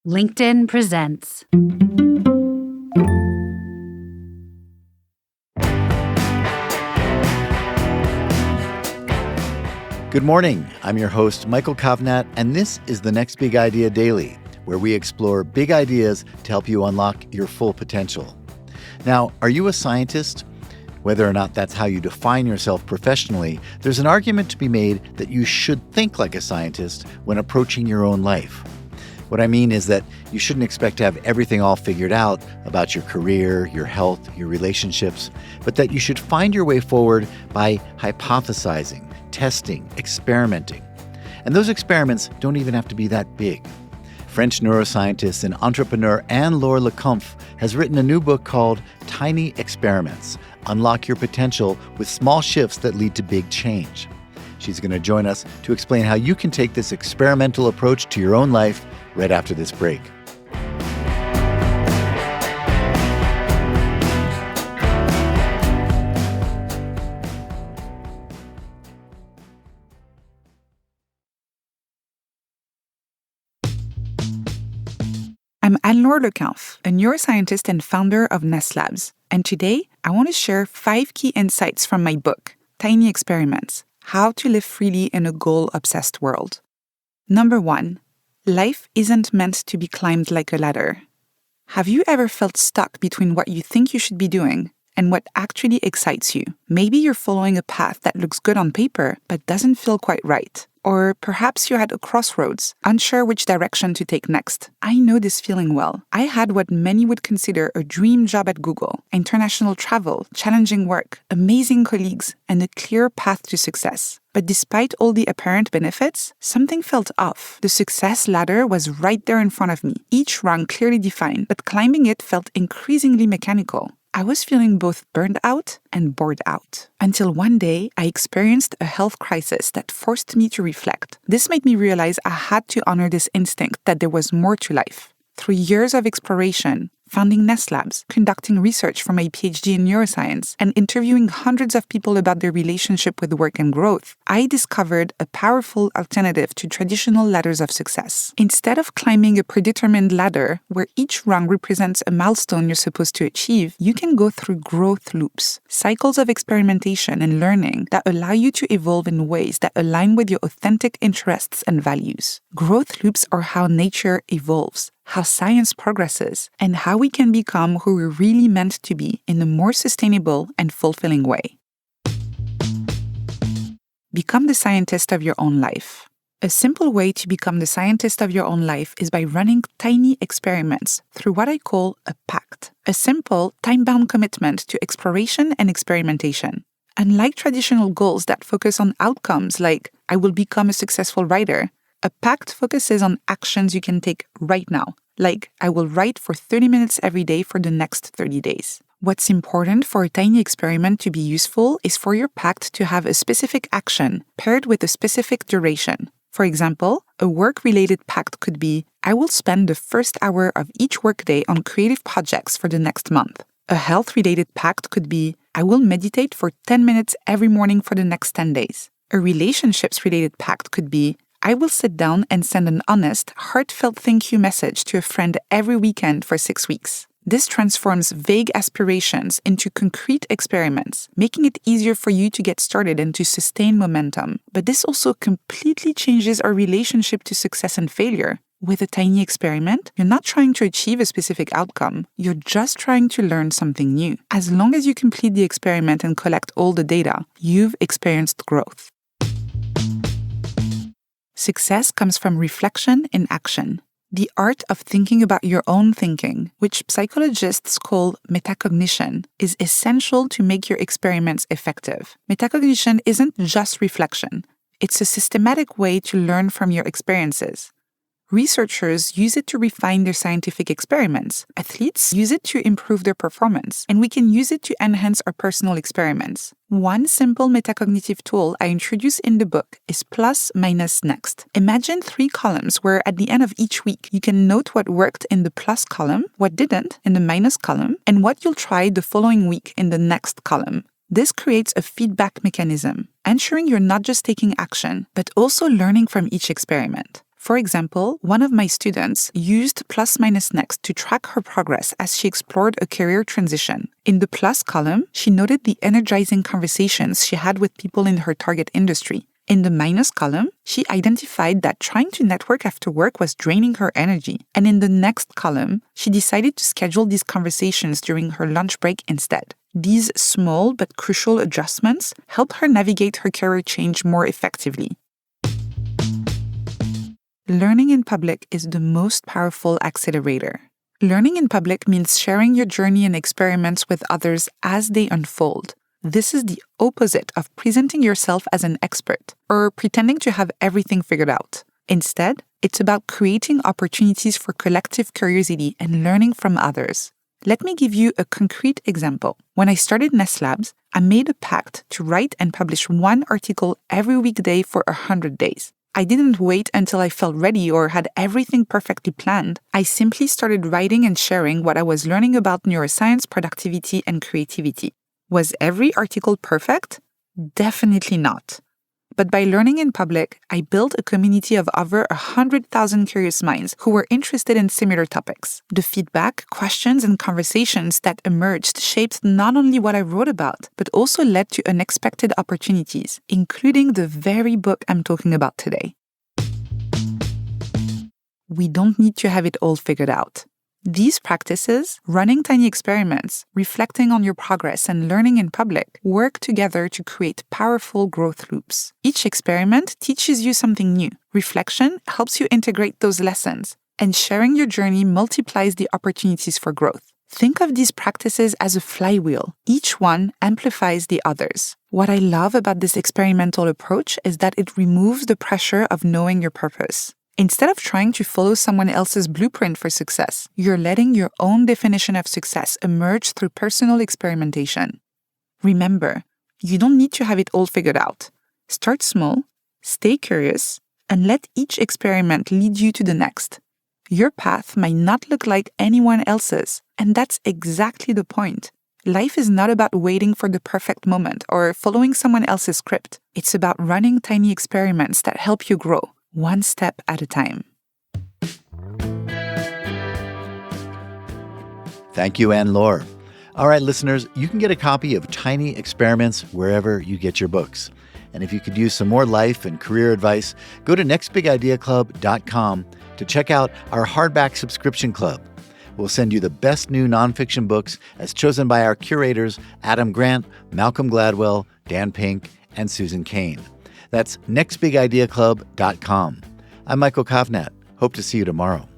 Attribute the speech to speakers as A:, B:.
A: LinkedIn presents.
B: Good morning. I'm your host, Michael Kovnat, and this is the Next Big Idea Daily, where we explore big ideas to help you unlock your full potential. Now, are you a scientist? Whether or not that's how you define yourself professionally, there's an argument to be made that you should think like a scientist when approaching your own life. What I mean is that you shouldn't expect to have everything all figured out about your career, your health, your relationships, but that you should find your way forward by hypothesizing, testing, experimenting. And those experiments don't even have to be that big. French neuroscientist and entrepreneur Anne-Laure Le Cunff has written a new book called Tiny Experiments: Unlock Your Potential with Small Shifts That Lead to Big Change. She's going to join us to explain how you can take this experimental approach to your own life right after this break.
C: I'm Anne-Laure Le Cunff, a neuroscientist and founder of Nest Labs. And today, I want to share 5 key insights from my book, Tiny Experiments: How to Live Freely in a Goal-Obsessed World. Number 1. Life isn't meant to be climbed like a ladder. Have you ever felt stuck between what you think you should be doing and what actually excites you? Maybe you're following a path that looks good on paper but doesn't feel quite right. Or perhaps you're at a crossroads, unsure which direction to take next. I know this feeling well. I had what many would consider a dream job at Google: international travel, challenging work, amazing colleagues, and a clear path to success. But despite all the apparent benefits, something felt off. The success ladder was right there in front of me, each rung clearly defined, but climbing it felt increasingly mechanical. I was feeling both burned out and bored out. Until one day, I experienced a health crisis that forced me to reflect. This made me realize I had to honor this instinct that there was more to life. Through years of exploration, founding Nest Labs, conducting research for my PhD in neuroscience, and interviewing hundreds of people about their relationship with work and growth, I discovered a powerful alternative to traditional ladders of success. Instead of climbing a predetermined ladder where each rung represents a milestone you're supposed to achieve, you can go through growth loops, cycles of experimentation and learning that allow you to evolve in ways that align with your authentic interests and values. Growth loops are how nature evolves, how science progresses, and how we can become who we're really meant to be in a more sustainable and fulfilling way. Become the scientist of your own life. A simple way to become the scientist of your own life is by running tiny experiments through what I call a pact, a simple, time-bound commitment to exploration and experimentation. Unlike traditional goals that focus on outcomes like, I will become a successful writer, a pact focuses on actions you can take right now, like I will write for 30 minutes every day for the next 30 days. What's important for a tiny experiment to be useful is for your pact to have a specific action paired with a specific duration. For example, a work-related pact could be, I will spend the first hour of each workday on creative projects for the next month. A health-related pact could be, I will meditate for 10 minutes every morning for the next 10 days. A relationships-related pact could be, I will sit down and send an honest, heartfelt thank you message to a friend every weekend for 6 weeks. This transforms vague aspirations into concrete experiments, making it easier for you to get started and to sustain momentum. But this also completely changes our relationship to success and failure. With a tiny experiment, you're not trying to achieve a specific outcome. You're just trying to learn something new. As long as you complete the experiment and collect all the data, you've experienced growth. Success comes from reflection in action. The art of thinking about your own thinking, which psychologists call metacognition, is essential to make your experiments effective. Metacognition isn't just reflection. It's a systematic way to learn from your experiences. Researchers use it to refine their scientific experiments. Athletes use it to improve their performance, and we can use it to enhance our personal experiments. One simple metacognitive tool I introduce in the book is plus, minus, next. Imagine 3 columns where at the end of each week, you can note what worked in the plus column, what didn't in the minus column, and what you'll try the following week in the next column. This creates a feedback mechanism, ensuring you're not just taking action, but also learning from each experiment. For example, one of my students used plus minus next to track her progress as she explored a career transition. In the plus column, she noted the energizing conversations she had with people in her target industry. In the minus column, she identified that trying to network after work was draining her energy. And in the next column, she decided to schedule these conversations during her lunch break instead. These small but crucial adjustments helped her navigate her career change more effectively. Learning in public is the most powerful accelerator. Learning in public means sharing your journey and experiments with others as they unfold. This is the opposite of presenting yourself as an expert or pretending to have everything figured out. Instead, it's about creating opportunities for collective curiosity and learning from others. Let me give you a concrete example. When I started Nest Labs, I made a pact to write and publish one article every weekday for 100 days. I didn't wait until I felt ready or had everything perfectly planned. I simply started writing and sharing what I was learning about neuroscience, productivity, and creativity. Was every article perfect? Definitely not. But by learning in public, I built a community of over 100,000 curious minds who were interested in similar topics. The feedback, questions, and conversations that emerged shaped not only what I wrote about, but also led to unexpected opportunities, including the very book I'm talking about today. We don't need to have it all figured out. These practices, running tiny experiments, reflecting on your progress, and learning in public, work together to create powerful growth loops. Each experiment teaches you something new. Reflection helps you integrate those lessons, and sharing your journey multiplies the opportunities for growth. Think of these practices as a flywheel. Each one amplifies the others. What I love about this experimental approach is that it removes the pressure of knowing your purpose. Instead of trying to follow someone else's blueprint for success, you're letting your own definition of success emerge through personal experimentation. Remember, you don't need to have it all figured out. Start small, stay curious, and let each experiment lead you to the next. Your path might not look like anyone else's, and that's exactly the point. Life is not about waiting for the perfect moment or following someone else's script. It's about running tiny experiments that help you grow, one step at a time.
B: Thank you, Anne-Laure. All right, listeners, you can get a copy of Tiny Experiments wherever you get your books. And if you could use some more life and career advice, go to nextbigideaclub.com to check out our hardback subscription club. We'll send you the best new nonfiction books as chosen by our curators, Adam Grant, Malcolm Gladwell, Dan Pink, and Susan Cain. That's nextbigideaclub.com. I'm Michael Kovnat. Hope to see you tomorrow.